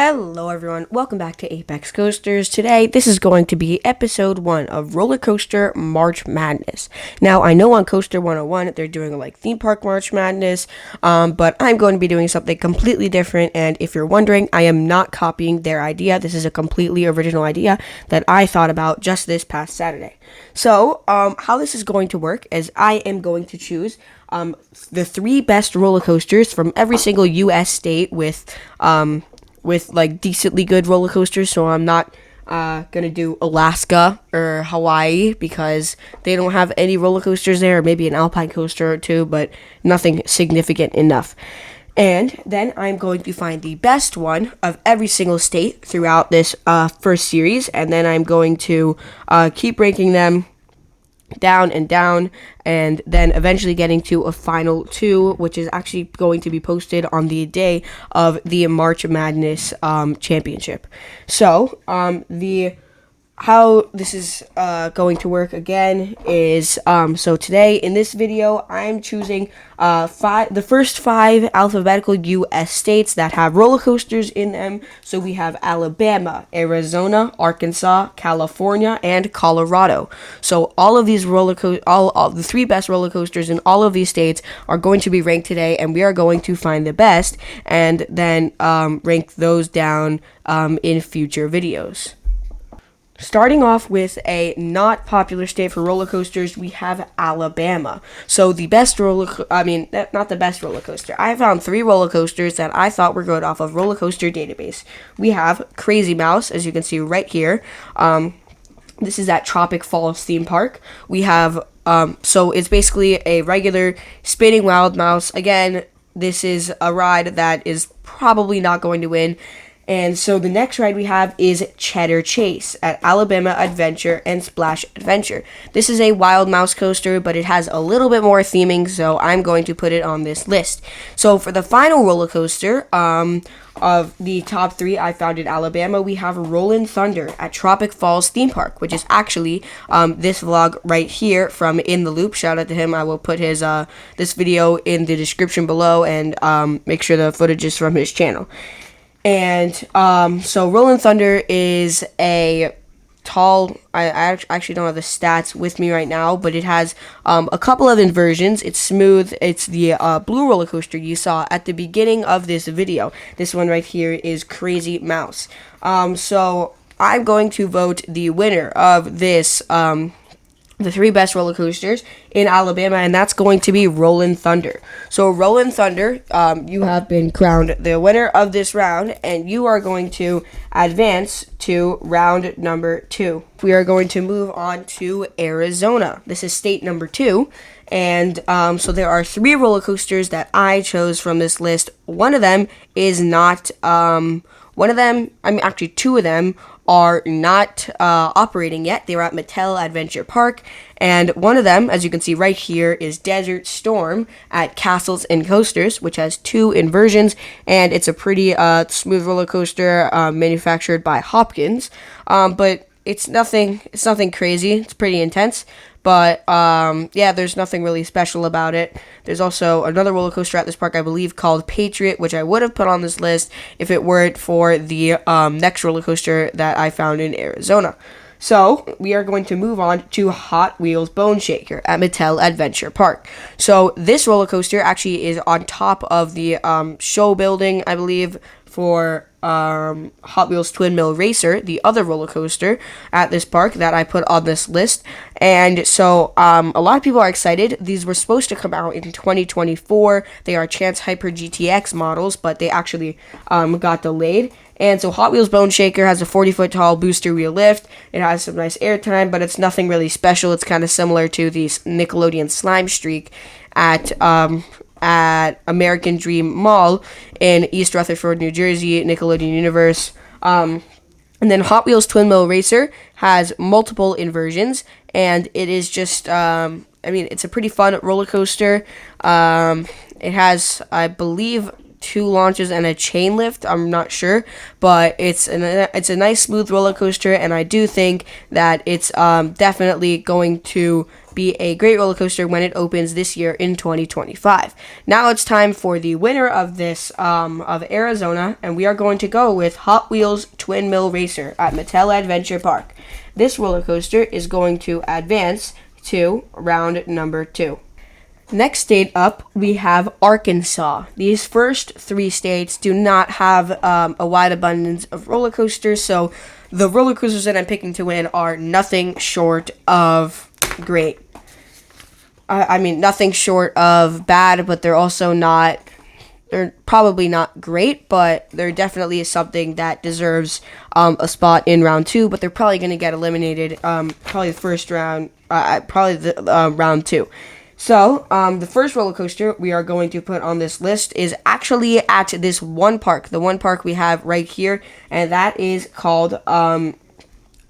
Hello everyone, welcome back to Apex Coasters. Today, this is going to be episode 1 of Roller Coaster March Madness. Now, I know on Coaster 101, they're doing like theme park March Madness, but I'm going to be doing something completely different, and if you're wondering, I am not copying their idea. This is a completely original idea that I thought about just this past Saturday. So, how this is going to work is I am going to choose the 3 best roller coasters from every single U.S. state with like decently good roller coasters. So I'm not gonna do Alaska or Hawaii because they don't have any roller coasters there, or maybe an alpine coaster or two, but nothing significant enough. And then I'm going to find the best one of every single state throughout this first series, and then I'm going to keep ranking them down and down, and then eventually getting to a final 2, which is actually going to be posted on the day of the March Madness championship. So the how this is going to work again is so today in this video I'm choosing the first 5 alphabetical U.S. states that have roller coasters in them. So we have Alabama, Arizona, Arkansas, California, and Colorado. So all of these all the 3 best roller coasters in all of these states are going to be ranked today, and we are going to find the best and then rank those down in future videos. Starting off with a not popular state for roller coasters, we have Alabama. So the best not the best roller coaster. I found 3 roller coasters that I thought were good off of Roller Coaster Database. We have Crazy Mouse, as you can see right here. This is at Tropic Falls theme park. We have, so it's basically a regular spinning wild mouse. Again, this is a ride that is probably not going to win. And so the next ride we have is Cheddar Chase at Alabama Adventure and Splash Adventure. This is a wild mouse coaster, but it has a little bit more theming, so I'm going to put it on this list. So for the final roller coaster of the top 3 I found in Alabama, we have Rollin' Thunder at Tropic Falls theme park, which is actually this vlog right here from In the Loop. Shout out to him. I will put his this video in the description below, and make sure the footage is from his channel. And so Rollin' Thunder is a tall, I actually don't have the stats with me right now, but it has a couple of inversions. It's smooth. It's the blue roller coaster you saw at the beginning of this video. This one right here is Crazy Mouse. So I'm going to vote the winner of this the 3 best roller coasters in Alabama, and that's going to be Rollin' Thunder. So Rollin' Thunder, you have been crowned the winner of this round, and you are going to advance to round number 2. We are going to move on to Arizona. This is state number 2, and so there are 3 roller coasters that I chose from this list. One of them is not, actually 2 of them are not operating yet. They were at Mattel Adventure Park, and one of them, as you can see right here, is Desert Storm at Castles and Coasters, which has 2 inversions, and it's a pretty smooth roller coaster manufactured by Hopkins, but it's nothing crazy. It's pretty intense. But, yeah, there's nothing really special about it. There's also another roller coaster at this park, I believe, called Patriot, which I would have put on this list if it weren't for the next roller coaster that I found in Arizona. So, we are going to move on to Hot Wheels Bone Shaker at Mattel Adventure Park. So, this roller coaster actually is on top of the show building, I believe, for Hot Wheels Twin Mill Racer, the other roller coaster at this park that I put on this list. And so a lot of people are excited. These were supposed to come out in 2024. They are Chance Hyper GTX models, but they actually got delayed. And so Hot Wheels Bone Shaker has a 40-foot tall booster wheel lift. It has some nice airtime, but it's nothing really special. It's kind of similar to the Nickelodeon Slime Streak at American Dream Mall in East Rutherford, New Jersey, Nickelodeon Universe. And then Hot Wheels Twin Mill Racer has multiple inversions, and it is just, it's a pretty fun roller coaster. It has, I believe, 2 launches and a chain lift. I'm not sure, but it's a nice smooth roller coaster, and I do think that it's definitely going to be a great roller coaster when it opens this year in 2025. Now it's time for the winner of this of Arizona, and we are going to go with Hot Wheels Twin Mill Racer at Mattel Adventure Park. This roller coaster is going to advance to round number 2. Next state up, we have Arkansas. These first 3 states do not have a wide abundance of roller coasters, so the roller coasters that I'm picking to win are nothing short of great. I mean, nothing short of bad, but they're probably not great, but they're definitely something that deserves a spot in round 2, but they're probably going to get eliminated probably the first round, round 2. So, the first roller coaster we are going to put on this list is actually at this one park, the one park we have right here, and that is called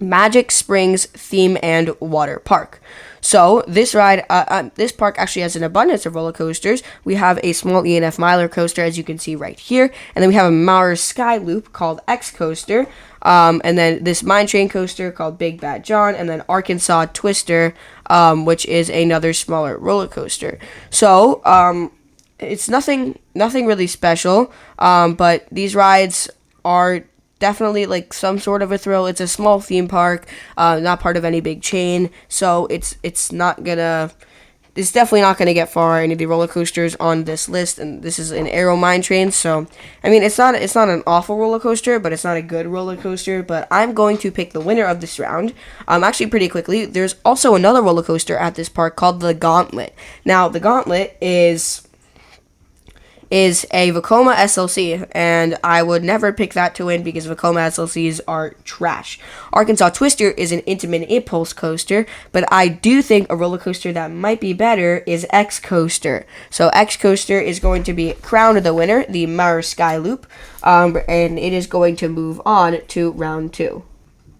Magic Springs Theme and Water Park. So, this this park actually has an abundance of roller coasters. We have a small E&F Miler coaster, as you can see right here, and then we have a Mars Sky Loop called X Coaster, and then this Mine Train coaster called Big Bad John, and then Arkansas Twister, which is another smaller roller coaster. So, it's nothing really special, but these rides are definitely like some sort of a thrill. It's a small theme park, not part of any big chain, so it's definitely not gonna get far, any of the roller coasters on this list. And this is an Aero Mine Train, so I mean, it's not an awful roller coaster, but it's not a good roller coaster. But I'm going to pick the winner of this round. Actually, pretty quickly, there's also another roller coaster at this park called the Gauntlet. Now, the Gauntlet is a Vekoma SLC, and I would never pick that to win because Vekoma SLCs are trash. Arkansas Twister is an Intamin Impulse coaster, but I do think a roller coaster that might be better is X Coaster. So X Coaster is going to be crowned the winner, the Mars Sky Loop, and it is going to move on to round 2.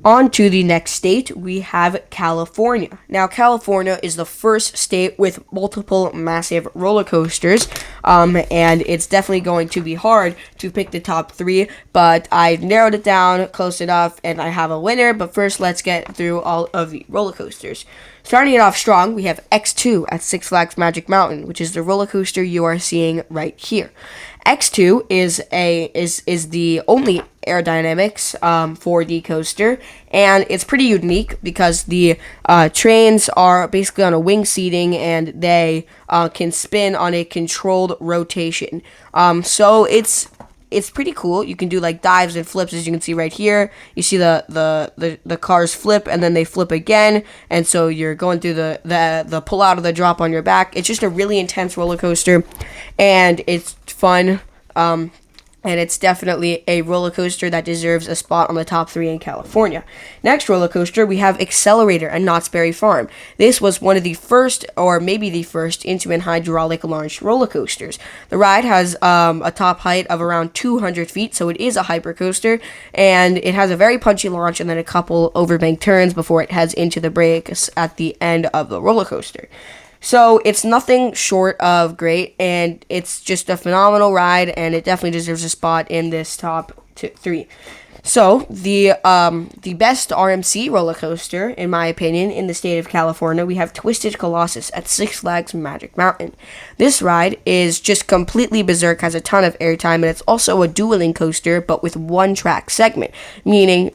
On to the next state, we have California. Now, California is the first state with multiple massive roller coasters, and it's definitely going to be hard to pick the top 3, but I've narrowed it down close enough, and I have a winner. But first, let's get through all of the roller coasters. Starting it off strong, we have X2 at Six Flags Magic Mountain, which is the roller coaster you are seeing right here. X2 is the only aerodynamics for the coaster, and it's pretty unique because the trains are basically on a wing seating, and they can spin on a controlled rotation. So it's pretty cool. You can do like dives and flips, as you can see right here. You see the cars flip, and then they flip again, and so you're going through the pull out of the drop on your back. It's just a really intense roller coaster, and it's fun. And it's definitely a roller coaster that deserves a spot on the top 3 in California. Next roller coaster, we have Accelerator at Knott's Berry Farm. This was one of the first, or maybe the first, Intamin hydraulic launched roller coasters. The ride has a top height of around 200 feet, so it is a hyper coaster, and it has a very punchy launch and then a couple overbank turns before it heads into the brakes at the end of the roller coaster. So it's nothing short of great, and it's just a phenomenal ride, and it definitely deserves a spot in this top 3. So the best RMC roller coaster, in my opinion, in the state of California, we have Twisted Colossus at Six Flags Magic Mountain. This ride is just completely berserk, has a ton of airtime, and it's also a dueling coaster, but with one track segment, meaning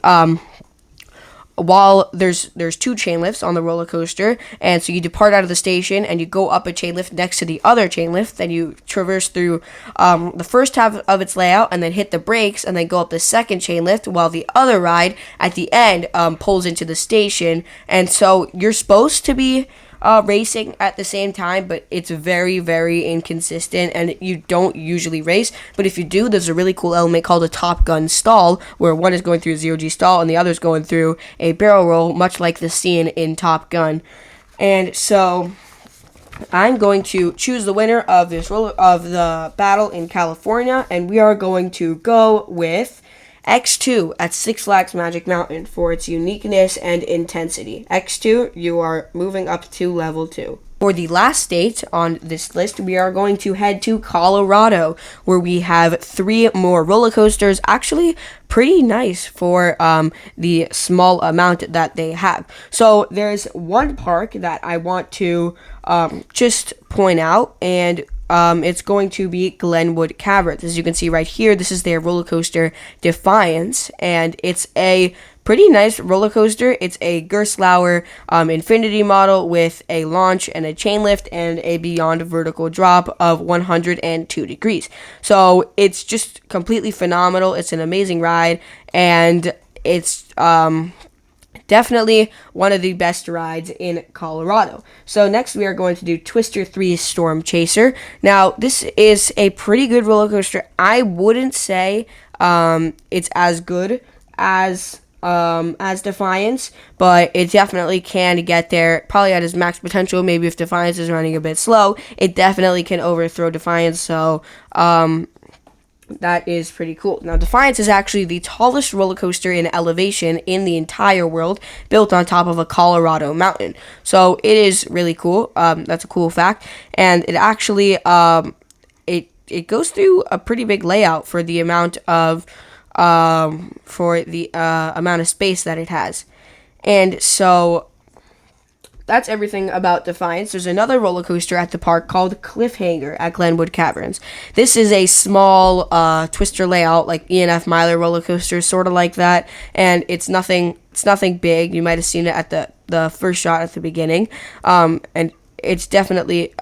while there's 2 chain lifts on the roller coaster, and so you depart out of the station and you go up a chain lift next to the other chain lift, then you traverse through the first half of its layout and then hit the brakes and then go up the second chain lift, while the other ride at the end pulls into the station. And so you're supposed to be racing at the same time, but it's very, very inconsistent, and you don't usually race. But if you do, there's a really cool element called a Top Gun stall, where one is going through a zero-G stall and the other is going through a barrel roll, much like the scene in Top Gun. And so I'm going to choose the winner of the battle in California, and we are going to go with X2 at Six Flags Magic Mountain for its uniqueness and intensity. X2, you are moving up to level 2. For the last state on this list, we are going to head to Colorado, where we have 3 more roller coasters. Actually, pretty nice for the small amount that they have. So there's one park that I want to just point out, and it's going to be Glenwood Caverns. As you can see right here, this is their roller coaster Defiance, and it's a pretty nice roller coaster. It's a Gerstlauer Infinity model with a launch and a chain lift and a beyond vertical drop of 102 degrees. So it's just completely phenomenal. It's an amazing ride, and it's definitely one of the best rides in Colorado. So next we are going to do Twister 3 Storm Chaser. Now this is a pretty good roller coaster. I wouldn't say it's as good as Defiance, but it definitely can get there, probably at its max potential. Maybe if Defiance is running a bit slow, it definitely can overthrow Defiance. So that is pretty cool. Now, Defiance is actually the tallest roller coaster in elevation in the entire world, built on top of a Colorado mountain. So it is really cool. That's a cool fact, and it actually it goes through a pretty big layout for the amount of amount of space that it has. And so that's everything about Defiance. There's another roller coaster at the park called Cliffhanger at Glenwood Caverns. This is a small twister layout, like E&F Miler roller coaster, sort of like that, and it's nothing big. You might have seen it at the first shot at the beginning, and it's definitely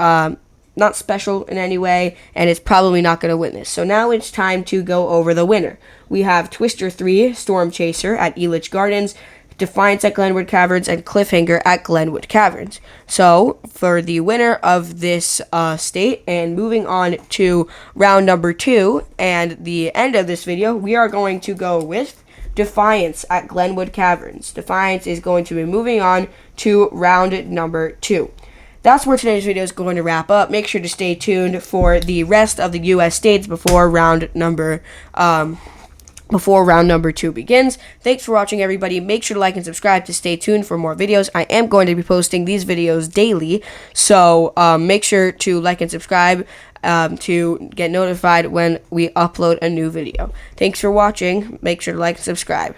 not special in any way, and it's probably not going to win this. So now it's time to go over the winner. We have Twister 3 Storm Chaser at Elitch Gardens, Defiance at Glenwood Caverns, and Cliffhanger at Glenwood Caverns. So for the winner of this state, and moving on to round number 2 and the end of this video, we are going to go with Defiance at Glenwood Caverns. Defiance is going to be moving on to round number 2. That's where today's video is going to wrap up. Make sure to stay tuned for the rest of the U.S. states before round number 2 begins. Thanks for watching, everybody. Make sure to like and subscribe to stay tuned for more videos. I am going to be posting these videos daily, so make sure to like and subscribe to get notified when we upload a new video. Thanks for watching. Make sure to like and subscribe.